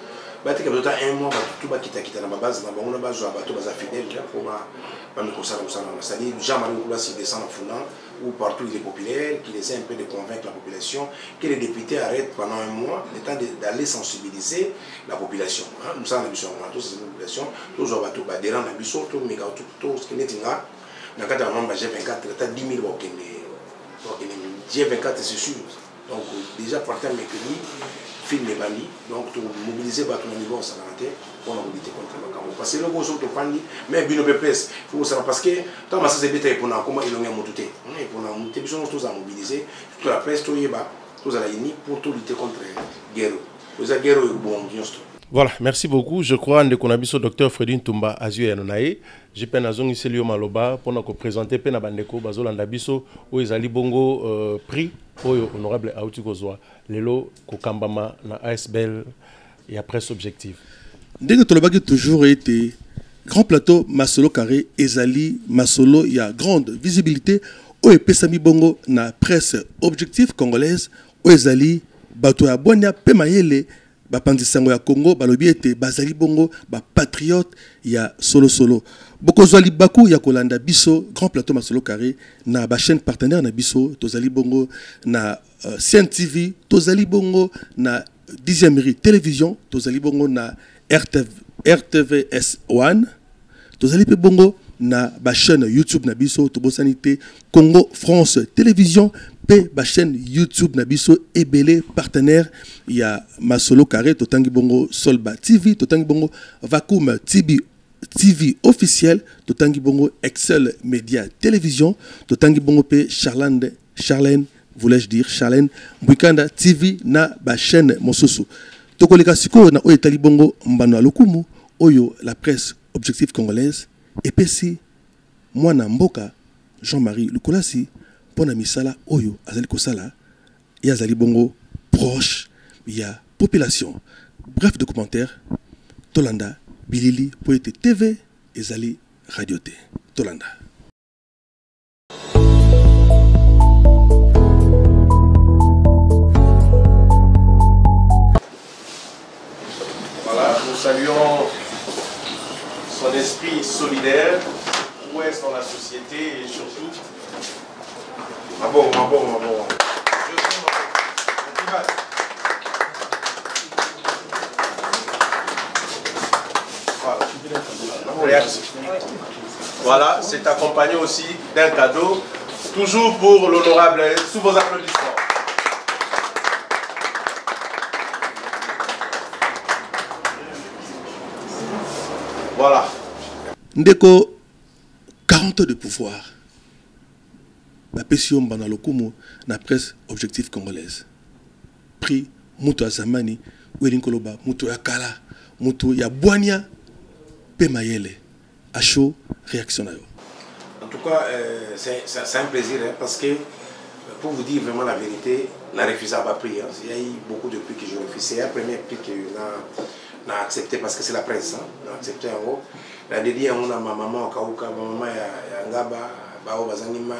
un mois, tout va quitter la base, on a besoin de fidèles pour c'est-à-dire Jean-Marie Koulassi descend en Founan, où partout il est populaire, qu'il essaie un peu de convaincre la population, que les députés arrêtent pendant un mois, le temps d'aller sensibiliser la population. Nous sommes en tous la population, tous les bateaux, des rangs d'abissons, tous les méga, tout ce qui est là, dans le cadre de G24, il y a 10 000 G24, c'est sûr. Donc déjà, partant mercredi, film et bandit, donc tout mobiliser par tout le niveau, ça va pour la mobilité contre le Congo. Parce que le gros autres pandis, mais bien au PS, il faut savoir parce que tant que ça c'est bétail pour nous, comment ils ont monté, pour nous monter, ils sont tous à mobiliser, toute la presse, tout y est bas, tous à la unis pour tout lutter contre guerre. Vous avez guerre bon Voilà, merci beaucoup. Je crois que nous docteur Fredin Tumba Azue Yanonae. J'ai peine à zongi Selio Maloba pour nous présenter Pena Bandeko Bazolanda Biso où ils allaient bongo prix pour honorable Aouti Kozwa. Lelo Kokambama na ASBL et après objectif. Dès que Tolobaki toujours été grand plateau Masolo Carré, Ezali Masolo, il y a grande visibilité. Où est Pesami Bongo na presse objectif congolaise, où Ezali Bato ya Bonia Pemayele. Bapandisango ya Congo balobi ete bazali bongo ba patriote ya solo bokozwali baku ya kolanda biso grand plateau Masolo Carré na ba chaîne partenaire na biso tozali bongo na CN TV tozali bongo na 10e rue télévision tozali bongo na RTVS1 tozali pe bongo na ba chaîne YouTube na biso tobosanité Congo France télévision pe ba chaîne YouTube na biso ebele partenaire il y a Masolo Carré totangi bongo Solba TV totangi bongo Vacuum TV officiel totangi bongo Excel Media télévision totangi bongo pe Charlène voulais-je dire Charlène Mbwikanda TV na ba chaîne mosusu tokoleka siko na oyo etali bongo mbano lokumu oyo la presse objectif congolaise epesi mwana mboka Jean-Marie Lukulasi pona misala oyo azali kosala et azali bongo proche ya population. Bref de commentaires Tolanda Bilili Poete TV ezali Radio T Tolanda. Voilà, nous saluons son esprit solidaire, où est-ce dans la société et surtout. Voilà, c'est accompagné aussi d'un cadeau, toujours pour l'honorable, sous vos applaudissements. Voilà. Ndeko 40 ans de pouvoir. La pression dans le Kumu, la presse objectif congolaise. Prix Moutou Azamani, Ouelin Koloba, Moutou Yakala, Moutou Yaboania, Pemayele. À chaud, réaction. En tout cas, c'est un plaisir hein, parce que, pour vous dire vraiment la vérité, on a refusé à bas prix. Hein. Il y a eu beaucoup de prix que j'ai refusé. C'est un premier prix qu'on a accepté parce que c'est la presse. Hein. On a accepté en haut. La dédiée, on a ma maman au Kaouka, ma maman à Ngaba, Bao Bazanima,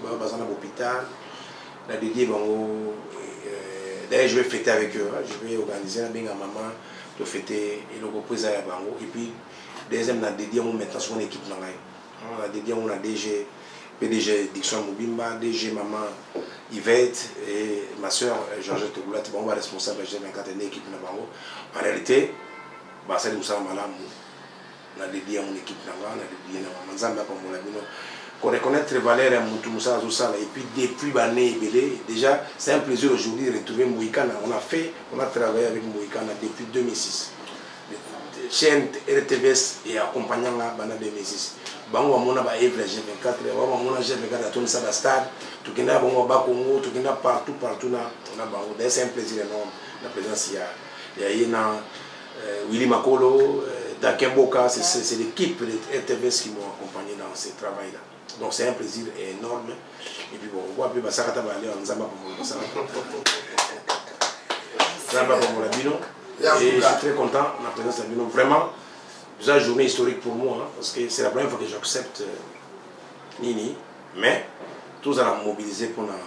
Bao Bazana l'hôpital. La dédiée, d'ailleurs, je vais fêter avec eux. Hein. Je vais organiser un bien à maman de fêter et le reprise à Bango. Et puis, deuxième, on a dédié maintenant sur une équipe. On a dédié, on a DG, PDG Dixon Moubimba, DG maman Yvette et ma soeur Georgette Goulat, on va responsable de G24 de l'équipe. En réalité, c'est Moussa Malam. On a dédié à mon équipe. On a dédié à Manzamba pour mon ami. Qu'on reconnaître Valère et Moussa Zoussala. Et puis depuis l'année déjà, c'est un plaisir aujourd'hui de retrouver Mouikana. On a travaillé avec Mouikana depuis 2006. Chaîne RTVS et accompagnant la bande 2006. Bango amona ba Evre G24, bango amona G24 à ton ça stade, tout qui n'a bango ba Congo, tout qui n'a partout na on a bango. C'est un plaisir énorme la présence il y a Willy Makolo, Dakemboka, c'est l'équipe de RTVS qui m'ont accompagné dans ce travail là. Donc c'est un plaisir énorme et puis bon, on voit peu Sakata va aller en Zamba pour ça. Zamba pour la bino. Et je suis très content de la présence de Bino. Vraiment, c'est une journée historique pour moi, hein, parce que c'est la première fois que j'accepte Nini. Mais tous allons mobiliser pour la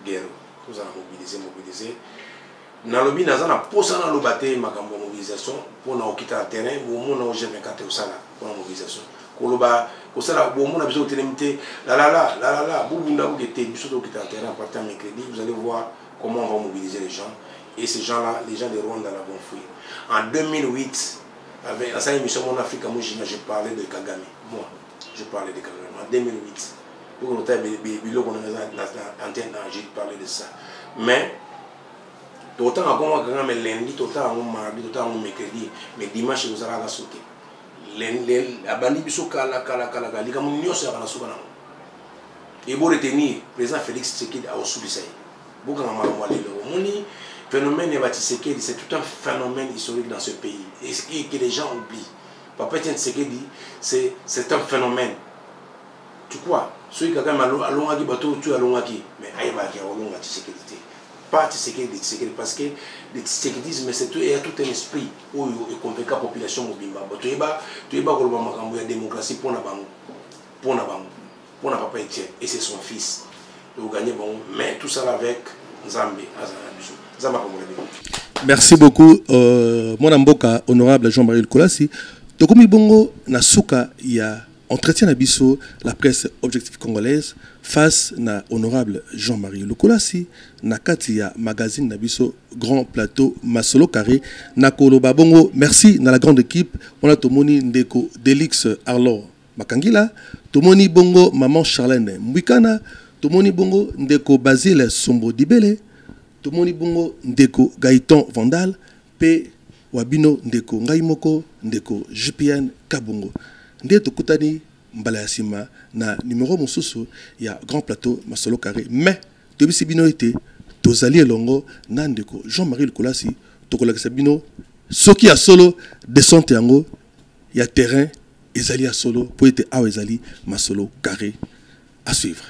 guerre. Tous allons mobiliser. Dans le but, nous allons poser dans le bâtiment ma mobilisation pour nous quitter le terrain. Pour nous, nous G24 au Sala pour la mobilisation. Koloba, Kosala, pour nous, nous avons besoin de Boubunda, vous quittez le terrain à partir de mercredi. Vous allez voir comment on va mobiliser les gens. Et ces gens-là, les gens de Rwanda vont fuir. En 2008, dans cette émission Mon Afrique, moi j'ai parlé de Kagame. Moi, je parlais de Kagame. En 2008, pour qu'on j'ai parlé de ça. Mais, autant à Kagame lundi, autant à mardi, autant à mercredi, mais dimanche, nous allons la sauter. La bandi biso kala, les gens sont à la sauter. Et pour retenir, le président Félix Tshisekedi a aussi dit ça. Le phénomène Tshisekedi, c'est tout un phénomène historique dans ce pays et que les gens oublient. Papa Tshisekedi, c'est un phénomène. Tu crois? Ceux qui ont allongé bateau, tu allongé, mais aïba qui a allongé Tshisekedi. Pas Tshisekedi, parce que le Tshisekidisme, il y a tout un esprit où il convainc la population mobimba. Tu es bas, il y a la démocratie pour papa Etienne et c'est son fils. Donc gagner bon, mais tout ça avec Nzambe. Merci beaucoup, mon amboka honorable Jean-Marie Lukulasi. Tokomi bongo na suka ya entretien na biso la presse objective congolaise face na honorable Jean-Marie Lukulasi na kati ya magazine na biso Grand Plateau Masolo Carré na koloba bongo. Merci na la grande équipe. On a tomoni ndeko Delix Arlor Makangila, tomoni bongo maman Charlène Mbwikana, tomoni bongo ndeko Basile Sombo Dibele, tomoni bongo ndeko Gaëtan Vandal, pe wabino ndeko Ngaimoko, ndeko JPN Kabongo. Nde tokutani mbala ya sima na numéro mosusu ya Grand Plateau Masolo Carré. Mais tobisi bino ete tozali elongo na ndeko Jean-Marie Lukulasi tokolakisa bino soki ya solo descente yango ya terrain ezali ya solo po ete awa ezali Masolo Carré à suivre.